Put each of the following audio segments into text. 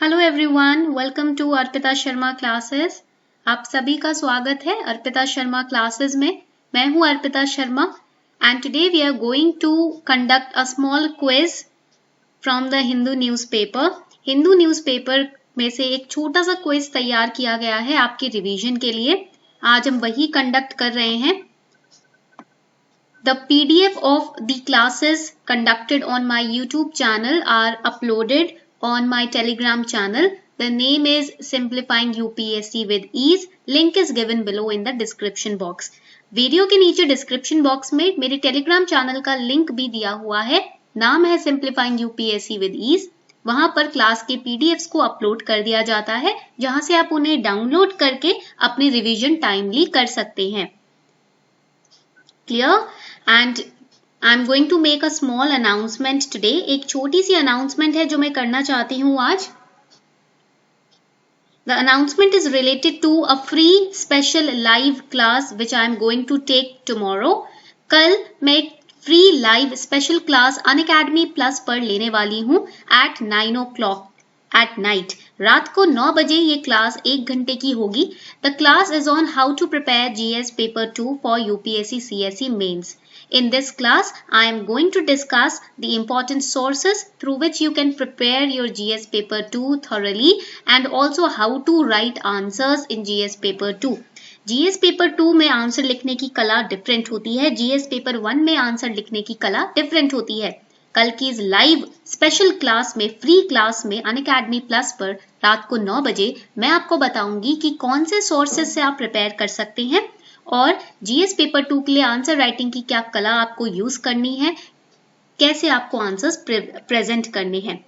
Hello everyone, welcome to Arpita Sharma classes. आप सभी का स्वागत है अर्पिता शर्मा क्लासेस में। मैं हूं Arpita Sharma and today we are going to conduct a small quiz from the Hindu newspaper. Hindu newspaper में से एक छोटा सा क्विज तैयार किया गया है आपके रिवीजन के लिए। आज हम वही कंडक्ट कर रहे हैं। The PDF of the classes conducted on my YouTube channel are uploaded on my Telegram channel. The name is Simplifying UPSC with Ease. Link is given below in the description box. Video के नीचे description box में मेरे Telegram channel का link भी दिया हुआ है। नाम है Simplifying UPSC with Ease। वहां पर क्लास के PDFs को अपलोड कर दिया जाता है, जहां से आप उन्हें डाउनलोड करके अपनी रिवीजन टाइमली कर सकते हैं। Clear? And I'm going to make a small announcement today. एक छोटी सी announcement है जो मैं करना चाहती हूँ आज। The announcement is related to a free special live class which I am going to take tomorrow. कल मैं एक free live special class Unacademy plus पर लेने वाली हूँ at 9 o'clock at night. रात को 9 बजे ये क्लास 1 घंटे की होगी। The class is on how to prepare GS paper 2 for UPSC CSE mains. In this class, I am going to discuss the important sources through which you can prepare your GS paper 2 thoroughly and also how to write answers in GS paper 2. GS paper 2 में answer लिखने की कला different होती है, GS paper 1 में answer लिखने की कला डिफरेंट होती है। कल की इस लाइव स्पेशल क्लास में, फ्री क्लास में अनअकैडमी प्लस पर रात को 9 बजे मैं आपको बताऊंगी कि कौन से सोर्सेज से आप प्रिपेयर कर सकते हैं और जीएस पेपर 2 के लिए आंसर राइटिंग की क्या कला आपको यूज करनी है, कैसे आपको आंसर्स प्रेजेंट करने हैं।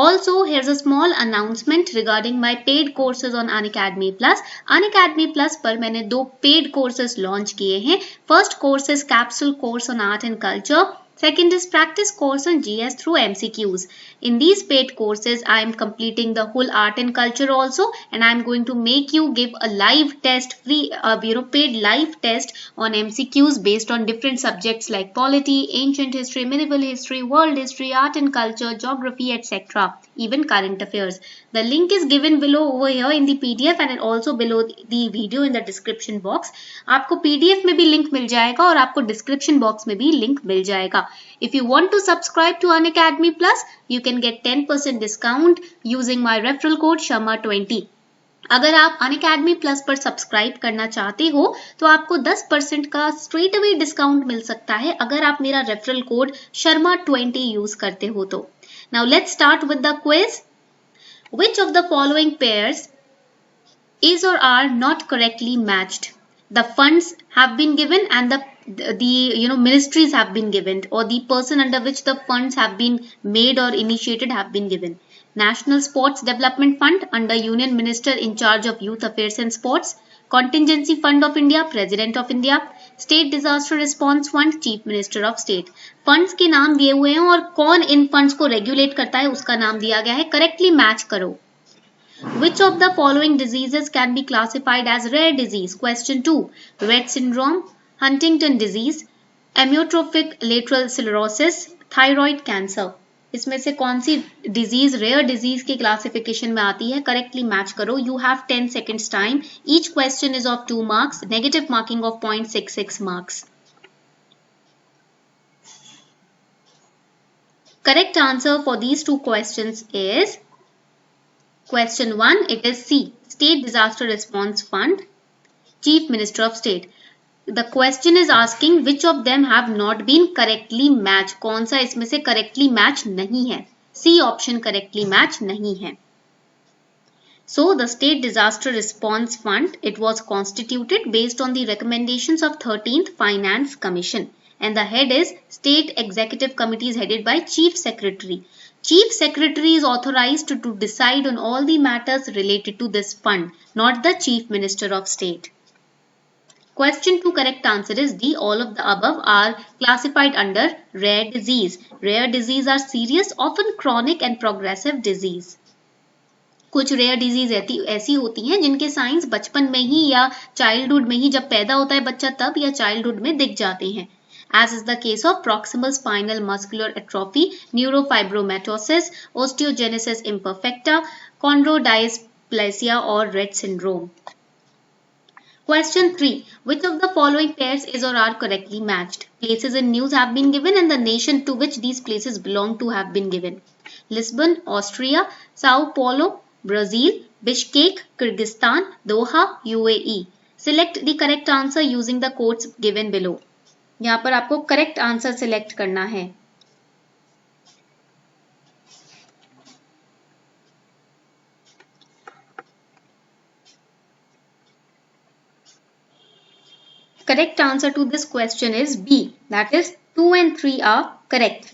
Also here's a small announcement regarding my paid courses on Unacademy plus. Unacademy plus पर मैंने 2 पेड कोर्सेज लॉन्च किए हैं। First course is capsule course on art and culture. Second is practice course on GS through MCQs. In these paid courses, I am completing the whole art and culture also, and I am going to make you give a live test, free, paid live test on MCQs based on different subjects like polity, ancient history, medieval history, world history, art and culture, geography, etc. Even current affairs. The link is given below over here in the PDF and also below the video in the description box. आपको PDF में भी link मिल जाएगा और आपको description box में भी link मिल जाएगा। If you want to subscribe to Unacademy Plus, you can get 10% discount using my referral code SHARMA20. अगर आप Unacademy Plus पर सब्सक्राइब करना चाहते हो तो आपको 10% का स्ट्रेट अवे डिस्काउंट मिल सकता है अगर आप मेरा रेफरल कोड SHARMA20 यूज करते हो तो। Now let's start with the quiz. Which of the following pairs is or are not correctly matched? The funds have been given and the ministries have been given, or the person under which the funds have been made or initiated have been given. National Sports Development Fund under Union Minister in charge of Youth Affairs and Sports. Contingency Fund of India, President of India. State Disaster Response Fund, Chief Minister of State. Funds के नाम दिए हुए हैं और कौन इन funds को regulate करता है उसका नाम दिया गया है। करेक्टली मैच करो। Which of the following diseases can be classified as rare disease? Question 2. Rett syndrome, Huntington disease, amyotrophic lateral sclerosis, thyroid cancer. इसमें से कौन सी डिजीज रेयर डिजीज के क्लासिफिकेशन में आती है? करेक्टली मैच करो। You have 10 seconds time. Each question is of 2 marks, negative marking of 0.66 marks. Correct answer for these 2 questions is Question 1, it is C. State Disaster Response Fund, Chief Minister of State. The question is asking which of them have not been correctly matched. कौन सा इसमें से correctly match नहीं है? C option correctly match नहीं है. So the State Disaster Response Fund, it was constituted based on the recommendations of 13th Finance Commission. And the head is State Executive Committee is headed by Chief Secretary. Chief Secretary is authorized to decide on all the matters related to this fund, not the Chief Minister of State. Question 2 correct answer is D. All of the above are classified under rare disease. Rare disease are serious, often chronic and progressive disease. कुछ rare disease ऐसी होती हैं जिनके science बचपन में ही या childhood में ही, जब पैदा होता है बच्चा तब या चाइल्डहुड में दिख जाते हैं। as is the case of proximal spinal muscular atrophy, neurofibromatosis, osteogenesis imperfecta, chondrodysplasia or Rett syndrome. Question 3. Which of the following pairs is or are correctly matched? Places in news have been given and the nation to which these places belong to have been given. Lisbon, Austria, Sao Paulo, Brazil, Bishkek, Kyrgyzstan, Doha, UAE. Select the correct answer using the codes given below. यहाँ पर आपको correct answer select करना है. Correct answer to this question is B. That is 2 and 3 are correct.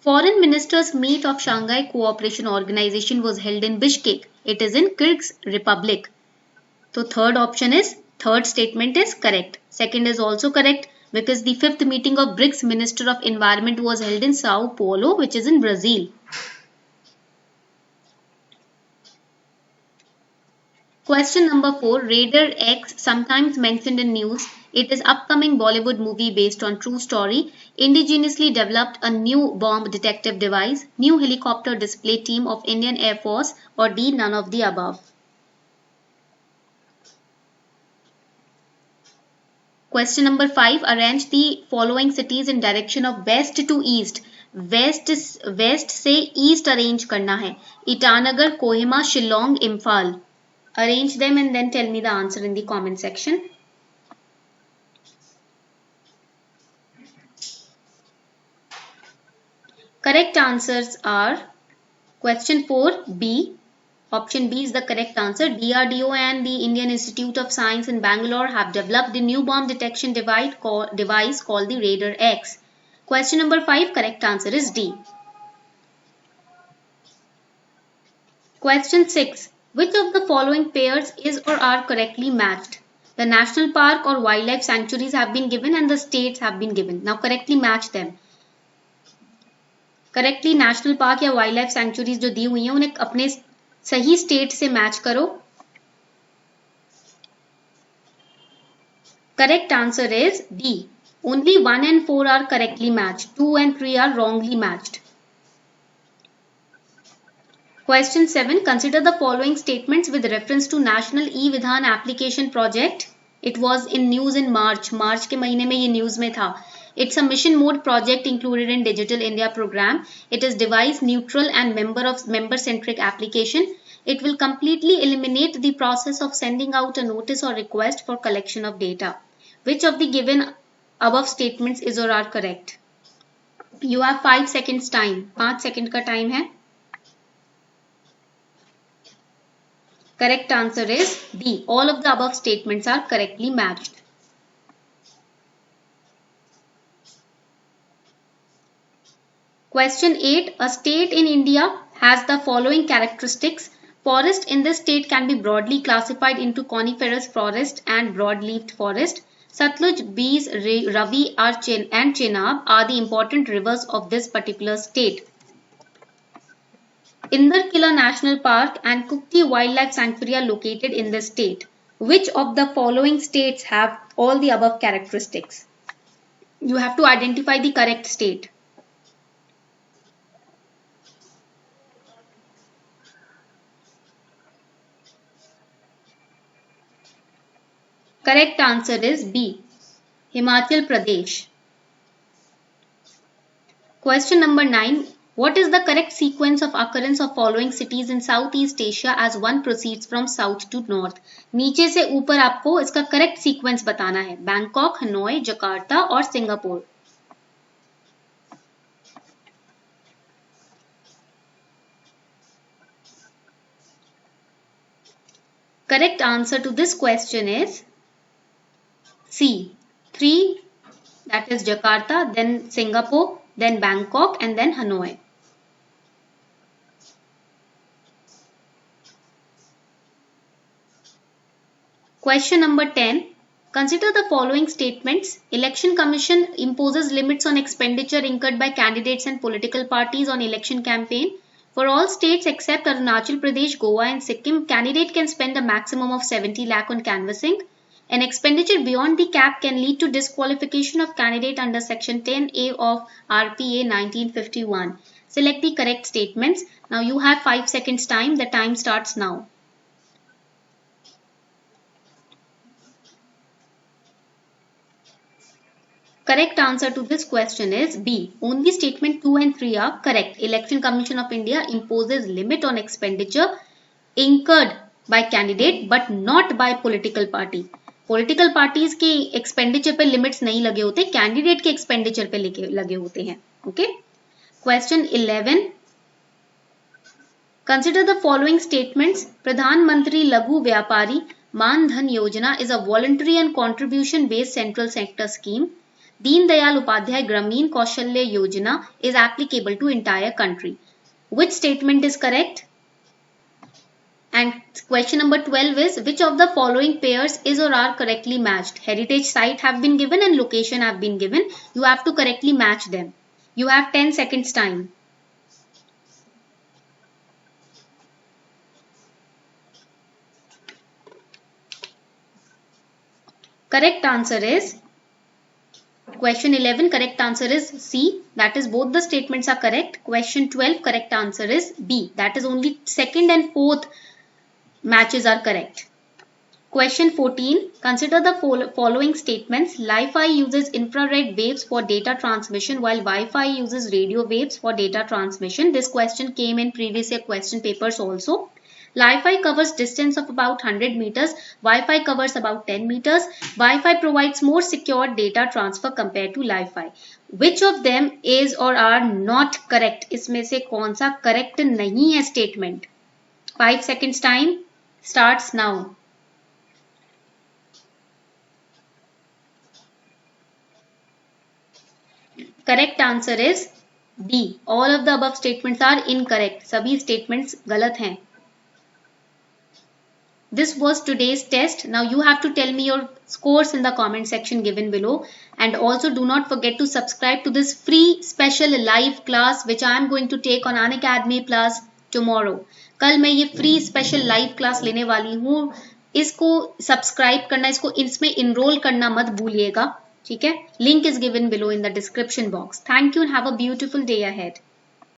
Foreign Ministers Meet of Shanghai Cooperation Organization was held in Bishkek. It is in Kyrgyz Republic. So third statement is correct. Second is also correct because the 5th meeting of BRICS Minister of Environment was held in Sao Paulo, which is in Brazil. Question number 4. Raider X, sometimes mentioned in news. It is upcoming Bollywood movie based on true story. Indigenously developed a new bomb detective device. New helicopter display team of Indian Air Force, or D, none of the above. Question number 5. Arrange the following cities in direction of west to east. West से east arrange करना है. Itanagar, Kohima, Shillong, Imphal. Arrange them and then tell me the answer in the comment section. Correct answers are question 4, B. Option B is the correct answer. DRDO and the Indian Institute of Science in Bangalore have developed the new bomb detection device called the Raider X. Question number 5, correct answer is D. Question 6. Which of the following pairs is or are correctly matched? The national park or wildlife sanctuaries have been given and the states have been given. Now correctly match them. Correctly national park या wildlife sanctuaries जो दी हुई हैं उन्हें अपने सही state से match करो. Correct answer is D. Only 1 and 4 are correctly matched. 2 and 3 are wrongly matched. Question 7. Consider the following statements with reference to National E-Vidhan application project. It was in news in March. March के महीने में ये news में था. It's a mission mode project included in Digital India program. It is device neutral and member centric application. It will completely eliminate the process of sending out a notice or request for collection of data. Which of the given above statements is or are correct? You have 5 seconds time. 5 second का time है. Correct answer is D. All of the above statements are correctly matched. Question 8. A state in India has the following characteristics. Forest in this state can be broadly classified into coniferous forest and broadleafed forest. Satluj, Beas, Ravi and Chenab are the important rivers of this particular state. Indar Kila National Park and Kukti Wildlife Sanctuary are located in this state. Which of the following states have all the above characteristics? You have to identify the correct state. Correct answer is B. Himachal Pradesh. Question number 9. What is the correct sequence of occurrence of following cities in Southeast Asia as one proceeds from south to north? नीचे से ऊपर आपको इसका correct sequence बताना है. Bangkok, Hanoi, Jakarta और Singapore. Correct answer to this question is C. 3, that is Jakarta, then Singapore, then Bangkok and then Hanoi. Question number 10. Consider the following statements. Election Commission imposes limits on expenditure incurred by candidates and political parties on election campaign. For all states except Arunachal Pradesh, Goa and Sikkim, candidate can spend a maximum of 70 lakh on canvassing. An expenditure beyond the cap can lead to disqualification of candidate under section 10A of RPA 1951. Select the correct statements. Now you have 5 seconds time. The time starts now. Correct answer to this question is B. Only statement 2 and 3 are correct. Election Commission of India imposes limit on expenditure incurred by candidate but not by political party. Political parties के expenditure पे limits नहीं लगे होते, candidate के expenditure पे लगे होते हैं. Okay. Question 11. Consider the following statements. Pradhan Mantri Laghu Vyapari Man Dhan Yojana is a voluntary and contribution based central sector scheme. Deen Dayal Upadhyay Gramin Kaushalya Yojana is applicable to entire country. Which statement is correct? And question number 12 is, which of the following pairs is or are correctly matched? Heritage site have been given and location have been given. You have to correctly match them. You have 10 seconds time. Correct answer is question 11. Correct answer is C. That is both the statements are correct. Question 12. Correct answer is B. That is only second and fourth matches are correct. Question 14. Consider the following statements. Li-Fi uses infrared waves for data transmission while Wi-Fi uses radio waves for data transmission. This question came in previous year question papers also. Li-Fi covers distance of about 100 meters. Wi-Fi covers about 10 meters. Wi-Fi provides more secure data transfer compared to Li-Fi. Which of them is or are not correct? इसमें से कौन सा correct नहीं है statement? 5 seconds time starts now. Correct answer is D. All of the above statements are incorrect. सभी statements गलत हैं. This was today's test. Now you have to tell me your scores in the comment section given below. And also do not forget to subscribe to this free special live class which I am going to take on Unacademy Plus tomorrow. कल मैं ये free special live class लेने वाली हूँ. इसको subscribe करना, इसको इसमें enroll करना मत भूलिएगा. ठीक है? Link is given below in the description box. Thank you and have a beautiful day ahead.